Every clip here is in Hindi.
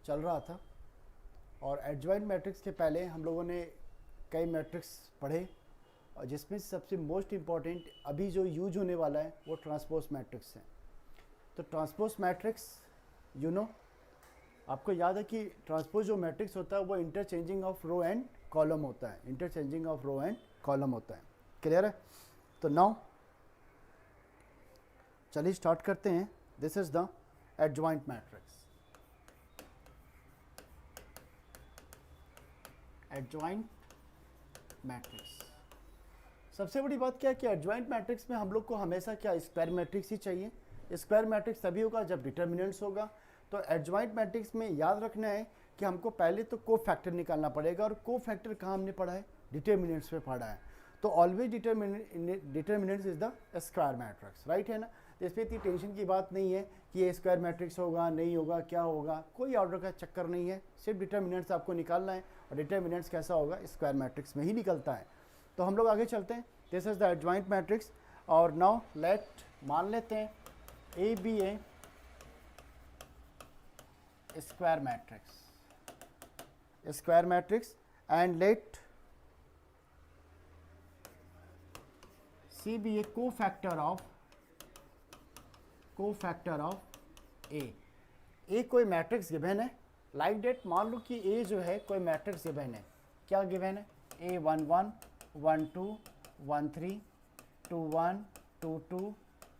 चल रहा था और एडजॉइंट मैट्रिक्स के पहले हम लोगों ने कई मैट्रिक्स पढ़े और जिसमें सबसे मोस्ट इम्पॉर्टेंट अभी जो यूज होने वाला है वो ट्रांसपोज मैट्रिक्स है। तो ट्रांसपोज मैट्रिक्स आपको याद है कि ट्रांसपोज जो मैट्रिक्स होता है वो interchanging of row and column होता है, interchanging of row and column होता है। क्लियर है? तो नाउ चलिए स्टार्ट करते हैं। This is the adjoint matrix. Adjoint matrix, सबसे बड़ी बात क्या है कि एडजॉइंट मैट्रिक्स में हम लोग को हमेशा क्या स्क्वायर मैट्रिक्स ही चाहिए। स्क्वायर मैट्रिक्स तभी होगा जब डिटर्मिनेंट्स होगा। तो एडजॉइंट मैट्रिक्स में याद रखना है कि हमको पहले तो को फैक्टर निकालना पड़ेगा, और को फैक्टर कहाँ हमने पढ़ा है? डिटर्मिनेंट्स पे पढ़ा है। तो always determinants is the square matrix, right है ना? तो इसमें इतनी टेंशन की बात नहीं है कि ये स्क्वायर मैट्रिक्स होगा नहीं होगा क्या होगा, कोई ऑर्डर का चक्कर नहीं है। सिर्फ डिटर्मिनेंट्स आपको निकालना है और डिटर्मिनेंट्स कैसा होगा? स्क्वायर मैट्रिक्स में ही निकलता है। तो हम लोग आगे चलते हैं। This is the adjoint matrix. और नाउ लेट मान लेते हैं A be a square matrix and let C be a cofactor of A कोई मैट्रिक्स गिवन है लाइक डेट। मान लो कि ए जो है कोई मैट्रिक्स गिवन है। क्या गिवन है? ए 1 1 1 2 1 3 2 1 2 2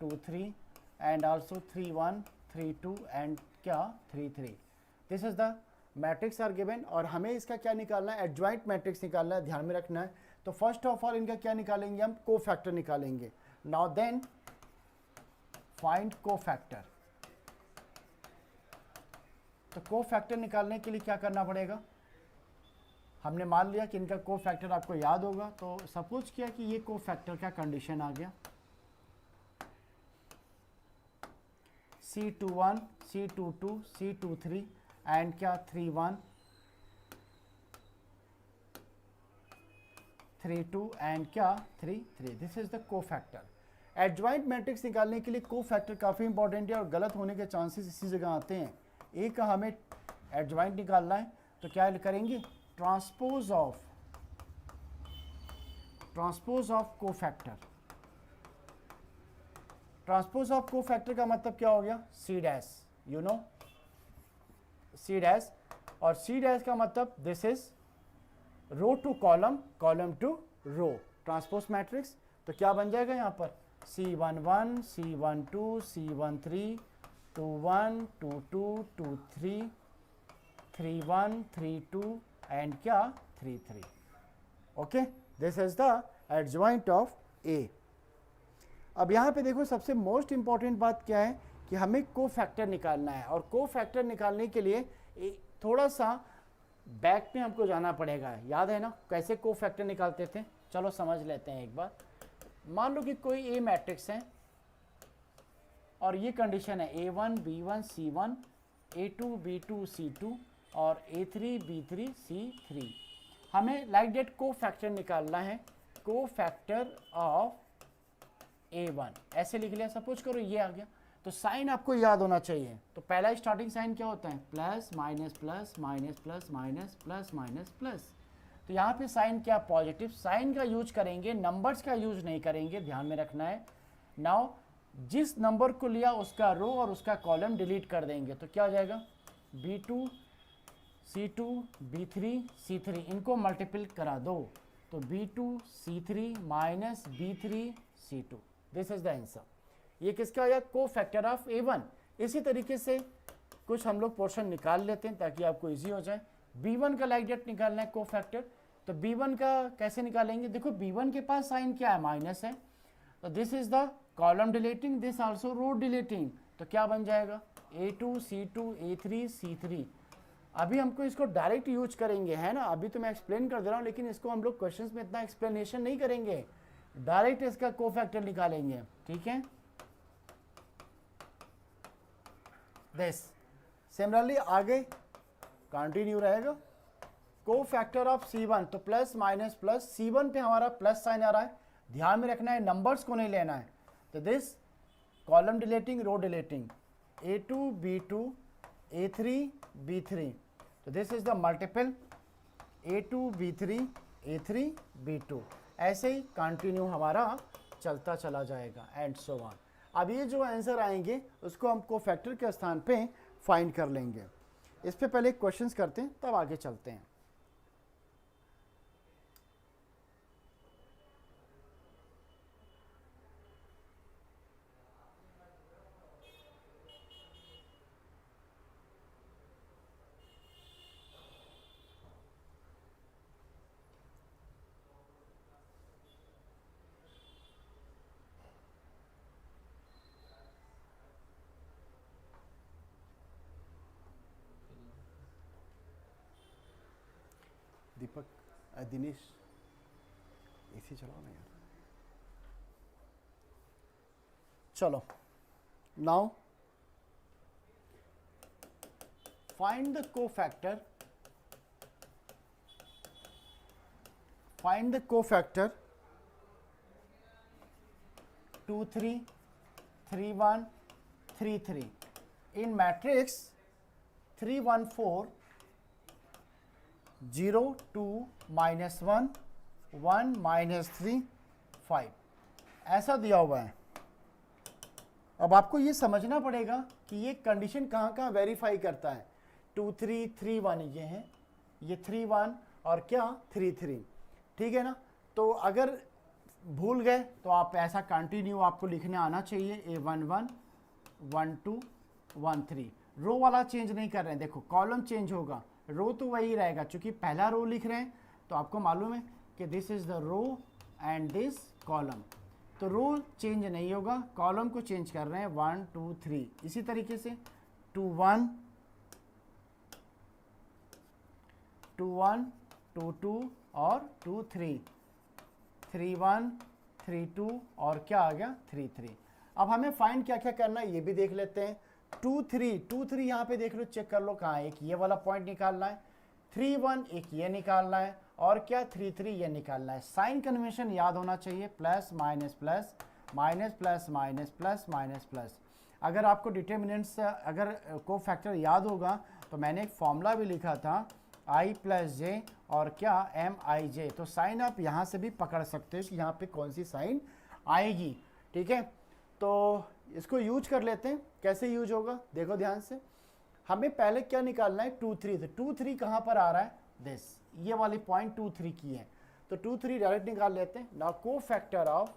2 3 एंड आल्सो 3 1 3 2 एंड क्या 3 3। This is the matrix are given और हमें इसका क्या निकालना है? एडजॉइंट मैट्रिक्स निकालना है, ध्यान में रखना है। तो फर्स्ट ऑफ ऑल इनका क्या निकालेंगे? हम कोफैक्टर निकालेंगे। Now then find cofactor. तो कोफैक्टर निकालने के लिए क्या करना पड़ेगा? हमने मान लिया कि इनका कोफैक्टर आपको याद होगा, तो सपोज किया कि ये कोफैक्टर का कंडीशन आ गया C21 C22 C23 एंड क्या 31 32 एंड क्या 33। This is the cofactor. Adjoint matrix निकालने के लिए कोफैक्टर काफ़ी इंपॉर्टेंट है और गलत होने के चांसेस इसी जगह आते हैं। ए का हमें एडजॉइंट निकालना है तो क्या करेंगे? Transpose of cofactor. Transpose of cofactor का मतलब क्या हो गया? C dash, you know C dash. और सी डैश का मतलब this is row to column, column to row, transpose matrix. तो क्या बन जाएगा यहाँ पर? C11 C12 C13 21 22 23 31 32 एंड क्या 33। Okay, this is the adjoint of A. अब यहाँ पे देखो सबसे मोस्ट इंपॉर्टेंट बात क्या है कि हमें कोफैक्टर निकालना है, और कोफैक्टर निकालने के लिए थोड़ा सा बैक में हमको जाना पड़ेगा। याद है ना कैसे कोफैक्टर निकालते थे? चलो समझ लेते हैं एक बार। मान लो कि कोई ए मैट्रिक्स है और ये कंडीशन है A1 B1 C1 A2 B2 C2 और A3 B3 C3। हमें लाइक डेट कोफैक्टर निकालना है, कोफैक्टर ऑफ A1 ऐसे लिख लिया। सपोज करो ये आ गया, तो साइन आपको याद होना चाहिए। तो पहला स्टार्टिंग साइन क्या होता है? Plus minus plus minus plus minus plus minus plus. तो यहाँ पे साइन क्या? पॉजिटिव। साइन का यूज करेंगे, नंबर्स का यूज नहीं करेंगे, ध्यान में रखना है। नाउ जिस नंबर को लिया उसका रो और उसका कॉलम डिलीट कर देंगे तो क्या हो जाएगा? B2 C2 B3 C3, इनको मल्टीपल करा दो तो B2 C3 minus B3 C2। This is the answer. ये किसका आया? Cofactor of A1। इसी तरीके से कुछ हम लोग पोर्शन निकाल लेते हैं ताकि आपको इजी हो जाए। B1 का लाइक डेट निकालना है कोफैक्टर, तो B1 का कैसे निकालेंगे? देखो B1 के पास साइन क्या है? माइनस है। तो this is the column deleting, this also row deleting. तो क्या बन जाएगा? A2 C2 A3 C3। अभी हमको इसको डायरेक्ट यूज करेंगे, है ना? अभी तो मैं एक्सप्लेन कर दे रहा हूँ, लेकिन इसको हम लोग क्वेश्चंस में इतना एक्सप्लेनेशन नहीं करेंगे, डायरेक्ट इसका कोफैक्टर निकालेंगे, ठीक है? दिस सिमिलरली आगे कंटिन्यू रहेगा। कोफैक्टर ऑफ C1, तो प्लस माइनस प्लस, C1 पे हमारा प्लस साइन आ रहा है, ध्यान में रखना है, नंबर्स को नहीं लेना है। तो this column deleting row deleting A2 B2 A3 B3, तो this is the multiple A2 B3 A3 B2, ऐसे ही कंटिन्यू हमारा चलता चला जाएगा एंड सो ऑन। अब ये जो आंसर आएंगे उसको हम कोफैक्टर के स्थान पे फाइंड कर लेंगे। इस पे पहले क्वेश्चंस करते हैं तब आगे चलते हैं। दीपक दिनेश एसी चलाओ ना यार। चलो, now find the cofactor, find the cofactor 2 3 3 1 3 3 in matrix 3 1 4 0 2 -1 1 -3 5 ऐसा दिया हुआ है। अब आपको ये समझना पड़ेगा कि ये कंडीशन कहाँ कहाँ वेरीफाई करता है। 2 3 3 1 ये है, ये 3 1 और क्या 3 3, ठीक है ना। तो अगर भूल गए तो आप ऐसा कंटिन्यू आपको लिखने आना चाहिए, A1 1 1 2 1 3। रो वाला चेंज नहीं कर रहे हैं, देखो कॉलम चेंज होगा, रो तो वही रहेगा। चूंकि पहला रो लिख रहे हैं तो आपको मालूम है कि this is the row and this column, तो रो चेंज नहीं होगा, कॉलम को चेंज कर रहे हैं 1 2 3। इसी तरीके से 2 1 2 1 2 2 और 2 3 3 1 3 2 और क्या आ गया 3 3। अब हमें फाइंड क्या क्या करना है ये भी देख लेते हैं। 2 3 यहाँ पे देख लो, चेक कर लो कहाँ है। एक ये वाला पॉइंट निकालना है, 3 1 एक ये निकालना है और क्या 3 3 ये निकालना है। साइन कन्वेंशन याद होना चाहिए, plus minus plus minus plus minus plus minus plus. अगर आपको डिटर्मिनेंट्स अगर कोफैक्टर याद होगा तो मैंने एक फॉर्मूला भी लिखा था I प्लस जे और क्या MIJ, तो साइन आप यहाँ से भी पकड़ सकते हो कि यहाँ पे कौन सी साइन आएगी, ठीक है। तो इसको यूज कर लेते हैं। कैसे यूज होगा देखो ध्यान से। हमें पहले क्या निकालना है 2 3, तो 2 3 कहाँ पर आ रहा है, दिस ये वाली पॉइंट 2 3 की है, तो 2 3 डायरेक्ट निकाल लेते हैं। नाउ कोफैक्टर ऑफ,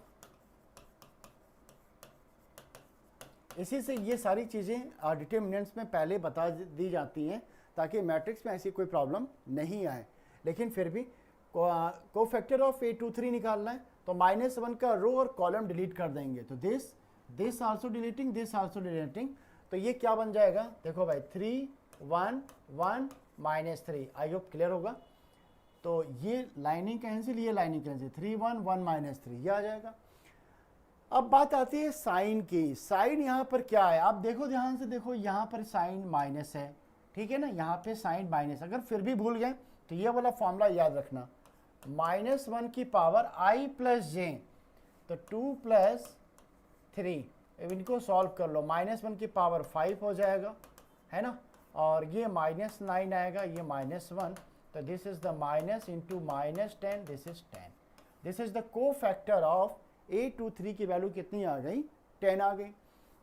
इसी से ये सारी चीज़ें डिटर्मिनेंट्स में पहले बता दी जाती हैं ताकि मैट्रिक्स में ऐसी कोई प्रॉब्लम नहीं आए। लेकिन फिर भी कोफैक्टर ऑफ A2 3 निकालना है तो -1 का रो और कॉलम डिलीट कर देंगे, तो this also deleting, this also deleting, तो ये क्या बन जाएगा देखो भाई 3 1 1 -3। आई होप क्लियर होगा। तो ये लाइनिंग कैंसिल, ये लाइनिंग कैंसिल, 3 1 1 -3 ये आ जाएगा। अब बात आती है साइन की। साइन यहाँ पर क्या है आप देखो ध्यान से, देखो यहाँ पर साइन माइनस है, ठीक है ना, यहाँ पे साइन माइनस। अगर फिर भी भूल गए तो ये वाला फॉर्मूला याद रखना, -1 की पावर I प्लस जे, तो 2 प्लस 3, इनको सॉल्व कर लो, -1 की पावर 5 हो जाएगा, है ना, और ये -9 आएगा, ये -1, तो this is the minus into -10, this is 10। This is the cofactor of A2 3 की वैल्यू कितनी आ गई 10 आ गई।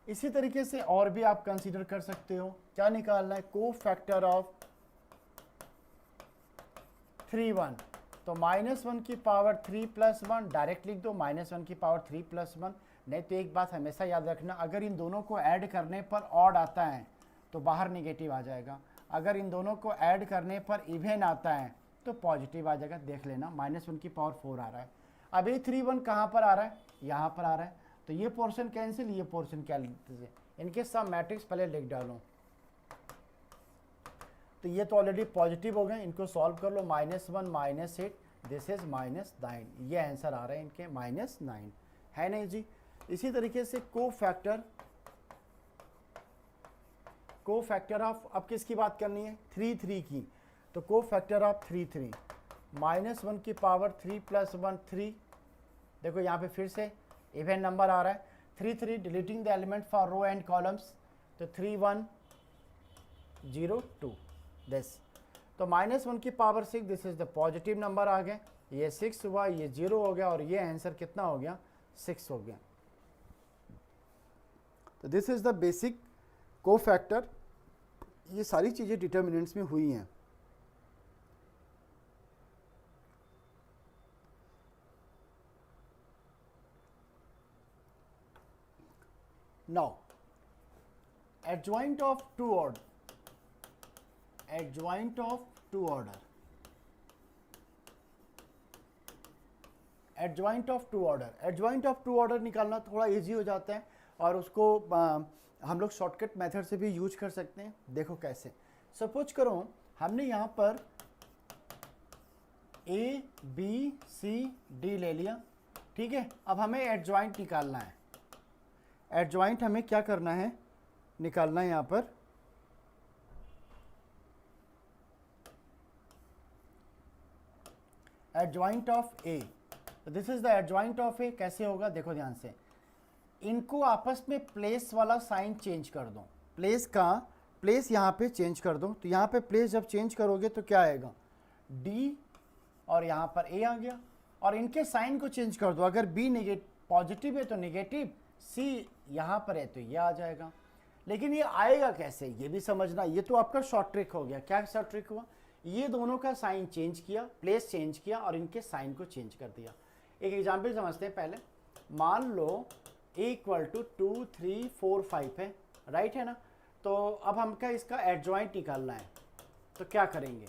इसी तरीके से और भी आप कंसीडर कर सकते हो। क्या निकालना है कोफैक्टर ऑफ 3 1, तो -1 की पावर 3 प्लस 1 डायरेक्ट लिख दो, -1 की पावर 3 प्लस 1। नहीं तो एक बात हमेशा याद रखना, अगर इन दोनों को ऐड करने पर ऑड आता है तो बाहर नेगेटिव आ जाएगा, अगर इन दोनों को ऐड करने पर इवन आता है तो पॉजिटिव आ जाएगा। देख लेना -1 की पावर 4 आ रहा है। अब ये 3 1 कहाँ पर आ रहा है, यहाँ पर आ रहा है, तो ये पोर्शन कैंसिल, ये पोर्शन कैंसिल, इनके सब मैट्रिक्स पहले लिख डालो। तो ये तो ऑलरेडी पॉजिटिव हो गए, इनको सॉल्व कर लो, -1 -8, दिस इज -9, ये आंसर आ रहा है इनके -9, है नहीं जी। इसी तरीके से कोफैक्टर ऑफ, अब किसकी बात करनी है 3 3 की, तो कोफैक्टर ऑफ 3 3, -1 की पावर 3 प्लस 1 3, देखो यहाँ पे फिर से इवन नंबर आ रहा है, 3 3 deleting the element for row and columns, तो 3 1 0 2 दिस, तो -1 की power 6, this is the positive number आ गए, ये 6 हुआ, ये 0 हो गया और ये आंसर कितना हो गया 6 हो गया। तो this is the basic cofactor, ये सारी चीज़ें डिटर्मिनेंट्स में हुई हैं। Now, adjoint of two order, adjoint of two order, adjoint of two order, adjoint of two order निकालना थोड़ा इजी हो जाता है और उसको हम लोग शॉर्टकट मेथड से भी यूज कर सकते हैं। देखो कैसे, सपोज करो हमने यहाँ पर A B C D ले लिया, ठीक है। अब हमें एडजॉइंट निकालना है, एडजॉइंट हमें क्या करना है, निकालना है यहाँ पर adjoint of A. This is the adjoint of A. कैसे होगा देखो ध्यान से, इनको आपस में प्लेस वाला साइन चेंज कर दो, प्लेस का प्लेस यहाँ पे चेंज कर दो। तो यहाँ पे प्लेस जब चेंज करोगे तो क्या आएगा डी और यहाँ पर ए आ गया, और इनके साइन को चेंज कर दो, अगर बी नेगेटिव पॉजिटिव है तो नेगेटिव, सी यहाँ पर है तो ये आ जाएगा। लेकिन ये आएगा कैसे ये भी समझना, ये तो आपका शॉर्ट ट्रिक हो गया। क्या शॉर्ट ट्रिक हुआ, ये दोनों का साइन चेंज किया, प्लेस चेंज किया और इनके साइन को चेंज कर दिया। एक एग्जाम्पल समझते हैं पहले, मान लो a इक्वल टू 2 3 4 5 है, राइट है ना। तो अब हमका इसका एडजॉइंट निकालना है, तो क्या करेंगे,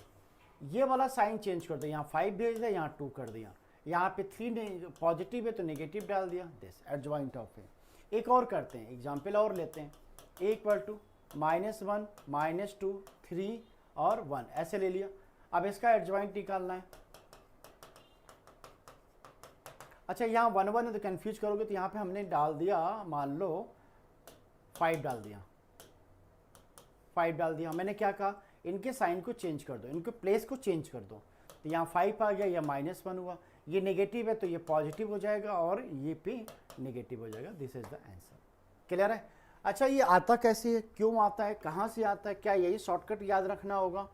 ये वाला साइन चेंज कर दो, यहाँ 5 भेज दिया, यहाँ 2 कर दिया, यहाँ पे 3 पॉजिटिव है तो नेगेटिव डाल दिया, दिस एडजॉइंट ऑफ है। एक और करते हैं, एग्जाम्पल और लेते हैं, a इक्वल टू -1 -2 3 और 1 ऐसे ले लिया। अब इसका एडजॉइंट निकालना है। अच्छा यहाँ 1 1 है तो कंफ्यूज करोगे, तो यहाँ पे हमने डाल दिया, मान लो 5 डाल दिया, 5 डाल दिया। मैंने क्या कहा, इनके साइन को चेंज कर दो, इनके प्लेस को चेंज कर दो। तो यहाँ 5 आ गया, या -1 हुआ, ये नेगेटिव है तो ये पॉजिटिव हो जाएगा और ये पे नेगेटिव हो जाएगा। This is the answer. Clear है। अच्छा ये आता कैसे है, क्यों आता है, कहाँ से आता है, क्या यही शॉर्टकट याद रखना होगा,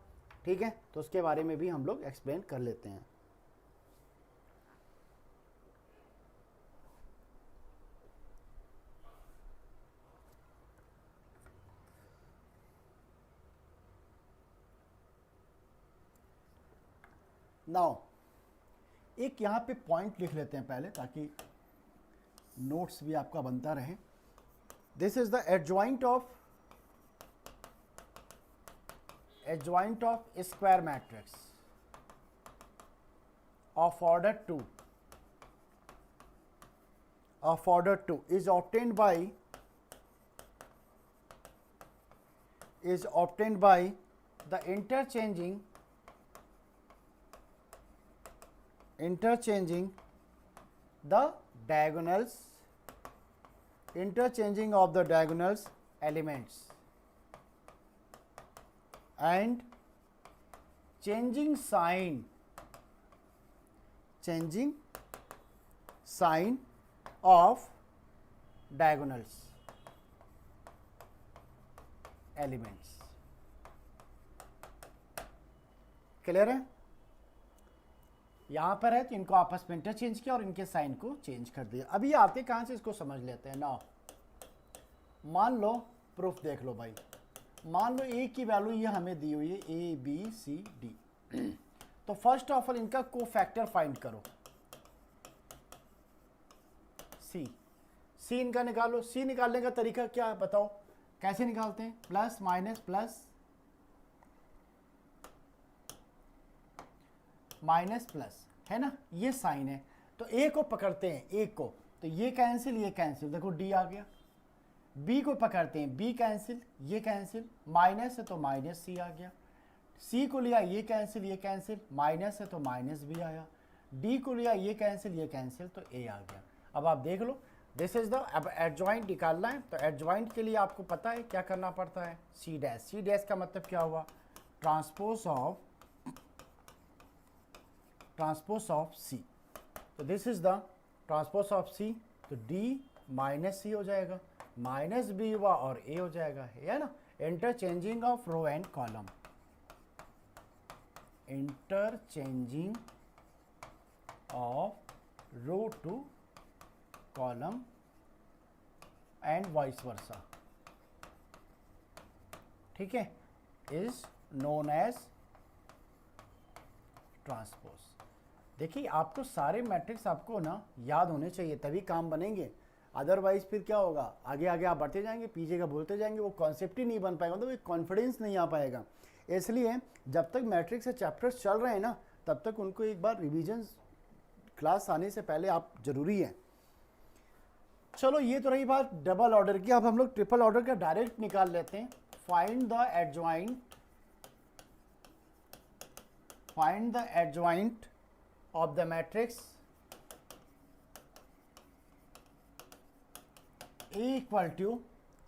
ठीक है। तो उसके बारे में भी हम लोग एक्सप्लेन कर लेते हैं। नाउ एक यहाँ पे पॉइंट लिख लेते हैं पहले, ताकि नोट्स भी आपका बनता रहे। This is the adjoint of square matrix of order 2 is obtained by the interchanging the diagonals, interchanging of the diagonals elements and changing sign of diagonals elements। Clear है। यहाँ पर है तो इनको आपस में इंटरचेंज किया और इनके साइन को चेंज कर दिया। अभी आते कहाँ से, इसको समझ लेते हैं ना। मान लो प्रूफ देख लो भाई, मान लो ए की वैल्यू ये हमें दी हुई है A B C D। तो फर्स्ट ऑफ ऑल इनका कोफैक्टर फाइंड करो, C इनका निकालो। C निकालने का तरीका क्या है बताओ, कैसे निकालते हैं, plus minus plus minus plus, है ना, ये साइन है। तो ए को पकड़ते हैं, ए को, तो ये कैंसिल ये कैंसिल, देखो डी आ गया। बी को पकड़ते हैं, बी कैंसिल ये कैंसिल, माइनस है तो माइनस सी आ गया। सी को लिया ये कैंसिल, माइनस है तो माइनस बी आया। डी को लिया ये कैंसिल तो ए आ गया। अब आप देख लो, दिस इज द, अब एडजॉइंट निकालना है। तो एडजॉइंट के लिए आपको पता है क्या करना पड़ता है, सी डैश का मतलब क्या हुआ, ट्रांसपोज ऑफ सी। तो this is the transpose of C, तो डी माइनस सी हो जाएगा, माइनस बी हुआ और ए हो जाएगा, है ना। Interchanging of row and column, interchanging of row to column and vice versa, ठीक है, इज नोन एज ट्रांसपोज। देखिए आपको सारे मैट्रिक्स आपको ना याद होने चाहिए, तभी काम बनेंगे, अदरवाइज फिर क्या होगा, आगे आगे आप बढ़ते जाएंगे, पीछे का बोलते जाएंगे, वो कॉन्सेप्ट ही नहीं बन पाएगा, मतलब कॉन्फिडेंस नहीं आ पाएगा। इसलिए जब तक मैट्रिक्स से चैप्टर्स चल रहे हैं ना, तब तक उनको एक बार रिवीजन क्लास आने से पहले आप जरूरी है। चलो ये तो रही बात डबल ऑर्डर की, अब हम लोग ट्रिपल ऑर्डर का डायरेक्ट निकाल लेते हैं। Find the adjoint of the matrix equal to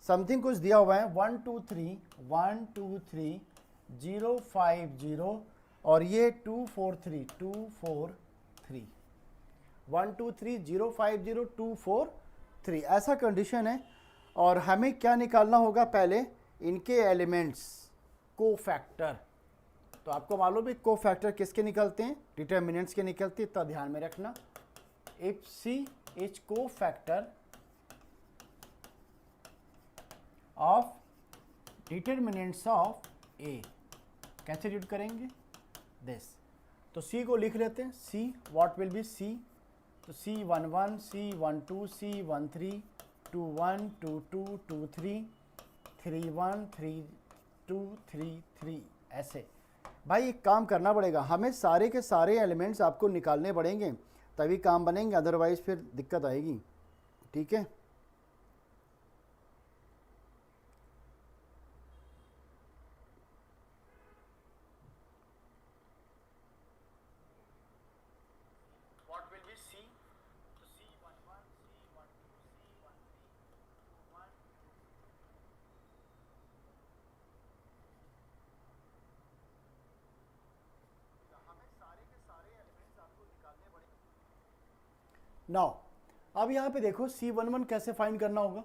something कुछ दिया हुआ है 1 2 3 1 2 3 0 5 0 और ये 2 4 3 2 4 3 1 2 3 0 5 0 2 4 3 ऐसा कंडीशन है। और हमें क्या निकालना होगा, पहले इनके एलिमेंट्स कोफैक्टर। तो आपको मालूम है कोफैक्टर किसके निकलते हैं, डिटर्मिनेंट्स के निकलते हैं, इतना ध्यान में रखना। If C is cofactor of determinants of A, कैसे रीड करेंगे दिस, तो सी को लिख लेते हैं, see what will be C, तो C11 C12 C13 21 22 23 31 32 33 ऐसे। भाई एक काम करना पड़ेगा, हमें सारे के सारे एलिमेंट्स आपको निकालने पड़ेंगे, तभी काम बनेंगे, अदरवाइज फिर दिक्कत आएगी, ठीक है। नाउ अब यहाँ पे देखो C11 कैसे फाइंड करना होगा,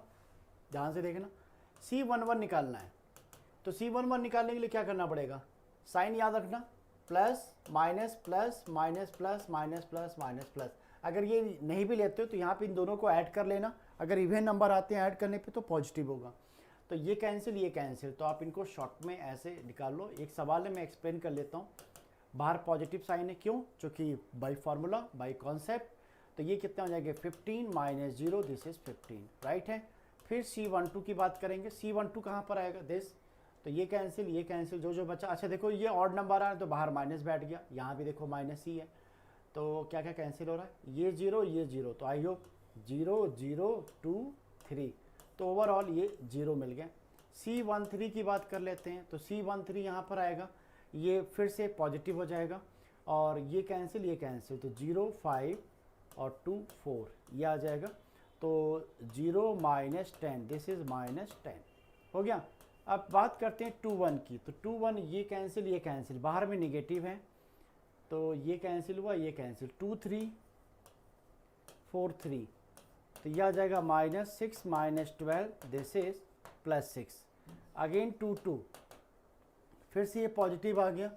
ध्यान से देखना। C11 निकालना है, तो C11 निकालने के लिए क्या करना पड़ेगा, साइन याद रखना, plus minus plus minus plus minus plus minus plus. अगर ये नहीं भी लेते हो तो यहाँ पे इन दोनों को ऐड कर लेना, अगर इवन नंबर आते हैं ऐड करने पे तो पॉजिटिव होगा। तो ये कैंसिल, तो आप इनको शॉर्ट में ऐसे निकाल लो। एक सवाल है, मैं एक्सप्लेन कर लेता हूँ। बाहर पॉजिटिव साइन है, क्यों, क्योंकि बाई फार्मूला बाई कॉन्सेप्ट। तो ये कितना हो जाएगा 15 माइनस 0, दिस इज 15, राइट है। फिर C12 की बात करेंगे, C12 कहाँ पर आएगा, दिस, तो ये कैंसिल, जो बचा। अच्छा देखो ये ऑड नंबर आ रहा है तो बाहर माइनस बैठ गया, यहाँ भी देखो माइनस ही है, तो क्या क्या कैंसिल हो रहा है, ये जीरो, तो आई होप 0 0 2 3, तो ओवरऑल ये 0 मिल गया। C13 की बात कर लेते हैं, तो C13 यहाँ पर आएगा, ये फिर से पॉजिटिव हो जाएगा, और ये कैंसिल, तो 0 5 और 2 4 ये आ जाएगा, तो 0 माइनस 10, दिस इज माइनस 10 हो गया। अब बात करते हैं 2 1 की, तो 2 1 ये कैंसिल, बाहर में नेगेटिव है, तो ये कैंसिल हुआ, ये कैंसिल, 2 3 4 3, तो ये आ जाएगा minus 6 minus 12, this is plus 6। Again 2 2, फिर से ये पॉजिटिव आ गया,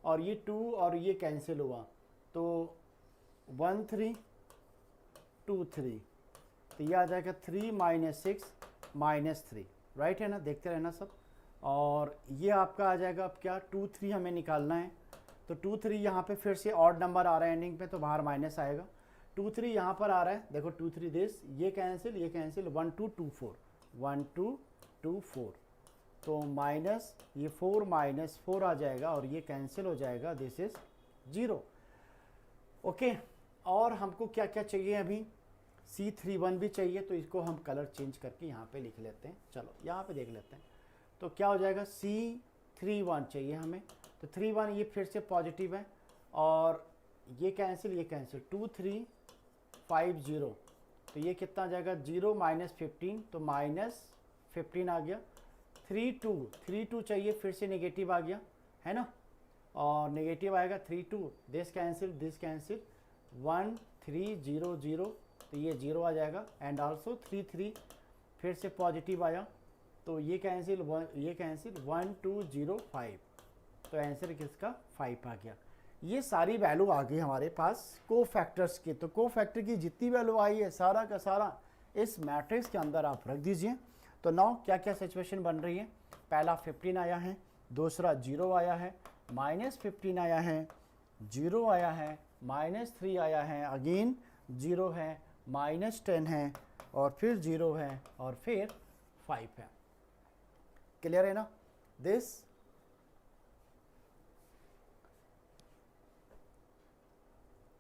और ये 2 और ये कैंसिल हुआ, तो 1 3 2 3, तो ये आ जाएगा 3 माइनस 6 माइनस 3, राइट है ना, देखते रहना सब। और ये आपका आ जाएगा, अब क्या 2 3 हमें निकालना है, तो 2 3 यहाँ पे फिर से ऑड नंबर आ रहा है एंडिंग पे, तो बाहर माइनस आएगा। 2 3 यहाँ पर आ रहा है, देखो 2 3 दिस, ये कैंसिल 1 2 2 4 1 2 2 4, तो माइनस ये 4 माइनस 4 आ जाएगा, और ये कैंसिल हो जाएगा, दिस इज 0, ओके। और हमको क्या क्या चाहिए, अभी C31 भी चाहिए, तो इसको हम कलर चेंज करके यहाँ पे लिख लेते हैं। चलो यहाँ पे देख लेते हैं, तो क्या हो जाएगा, C31 चाहिए हमें, तो 31 ये फिर से पॉजिटिव है, और ये कैंसिल 2 3 5 0, तो ये कितना आ जाएगा 0 माइनस 15, तो माइनस 15 आ गया। 3 2 चाहिए, फिर से नेगेटिव आ गया है ना, और नेगेटिव आएगा 3 2, दिस कैंसिल 1 3 0 0, तो ये 0 आ जाएगा, एंड आल्सो 3 3 फिर से पॉजिटिव आया, तो ये कैंसिल 1 2 0 5, तो आंसर किसका 5 आ गया। ये सारी वैल्यू आ गई हमारे पास कोफैक्टर्स की। तो कोफैक्टर की जितनी वैल्यू आई है सारा का सारा इस मैट्रिक्स के अंदर आप रख दीजिए। तो नाउ क्या क्या सिचुएशन बन रही है, पहला 15 आया है, दूसरा 0 आया है, -15 आया है, 0 आया है, -3 आया है, अगेन 0 है, -10 है, और फिर 0 है, और फिर 5 है। क्लियर है ना? This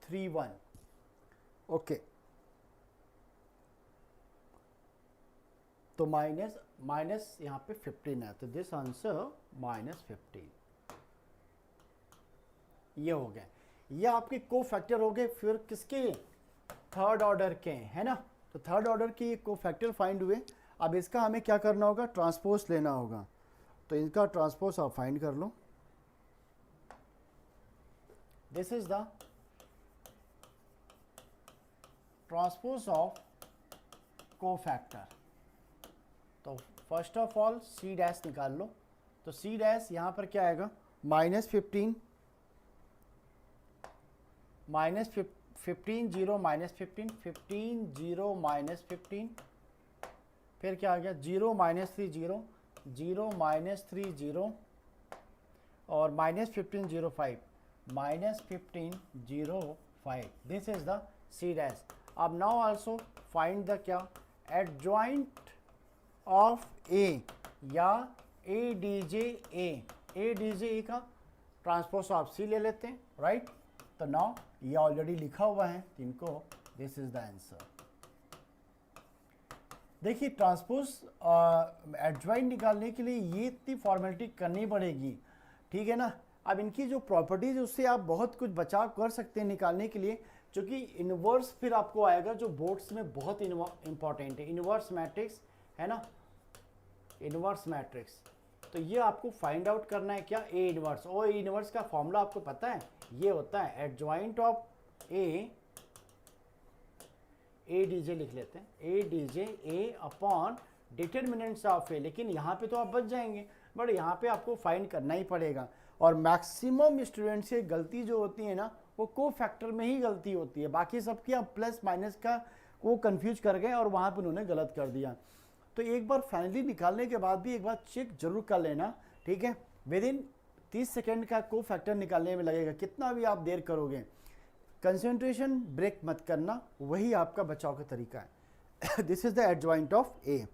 three one okay. तो माइनस यहाँ पे 15 है, तो दिस आंसर -15 ये हो गए। ये आपके कोफैक्टर हो गए। फिर किसके, थर्ड ऑर्डर के, है ना? तो थर्ड ऑर्डर के ये कोफैक्टर फाइंड हुए। अब इसका हमें क्या करना होगा, ट्रांसपोज लेना होगा। तो इनका ट्रांसपोज आप फाइंड कर लो। This is the transpose of cofactor. तो first of all C dash निकाल लो। तो सी डैश यहाँ पर क्या आएगा, -15 -15 0 -15 15 0 -15, फिर क्या आ गया 0 -3 0 0 -3 0 और -15 0 5 -15 0 5। This is the C dash. अब नाउ आल्सो फाइंड द क्या, एडजॉइंट ऑफ ए या ADJ का ट्रांसपोज ऑफ सी ले लेते हैं, राइट? तो नाउ ये ऑलरेडी लिखा हुआ है इनको, दिस इज द आंसर। देखिए ट्रांसपोज एडजॉइंट निकालने के लिए ये इतनी फॉर्मेलिटी करनी पड़ेगी, ठीक है ना? अब इनकी जो प्रॉपर्टीज है उससे आप बहुत कुछ बचाव कर सकते हैं निकालने के लिए, क्योंकि इन्वर्स फिर आपको आएगा जो बोर्ड्स में बहुत इंपॉर्टेंट है, इन्वर्स मैट्रिक्स, है ना? Inverse matrix. तो ये आपको फाइंड आउट करना है क्या, ए इन्वर्स। और ए इन्वर्स का फॉर्मूला आपको पता है, ये होता है एडजॉइंट ऑफ ADJ लिख लेते हैं, ADJ A upon determinants of A. लेकिन यहाँ पे तो आप बच जाएंगे, बट यहाँ पे आपको फाइंड करना ही पड़ेगा। और मैक्सिमम स्टूडेंट्स से गलती जो होती है ना, वो कोफैक्टर में ही गलती होती है। बाकी सबकी आप प्लस माइनस का वो कंफ्यूज कर गए और वहाँ पर उन्होंने गलत कर दिया। तो एक बार फाइनली निकालने के बाद भी एक बार चेक जरूर कर लेना, ठीक है? विद इन 30 सेकेंड का कोफैक्टर निकालने में लगेगा, कितना भी आप देर करोगे। कंसंट्रेशन ब्रेक मत करना, वही आपका बचाव का तरीका है। This is the adjoint of A.